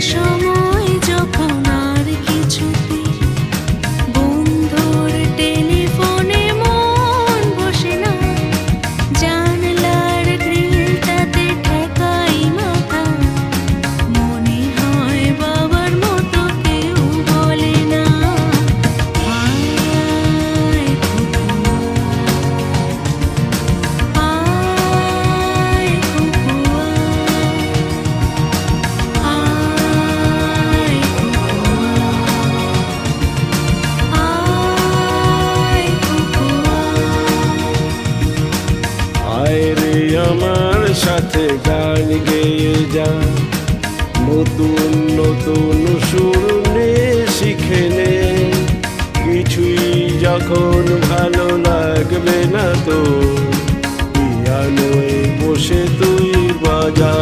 সময় যখন আর কিছুতে বন্ধুর টেলিফোনে মন বসে না, জানলার গ্রিলটাতে ঠেকাই মাথা, মনে হয় বাবার মতো কেউ বলে না, আয় খুকু আয়, খুকু আয়, আয় রে আমার সাথে গান গেয়ে যা, নতুন নতুন সুর নে শিখে নে, কিছুই যখন ভালো লাগবে না তো পিয়ানোয় বসে তুই বাজা।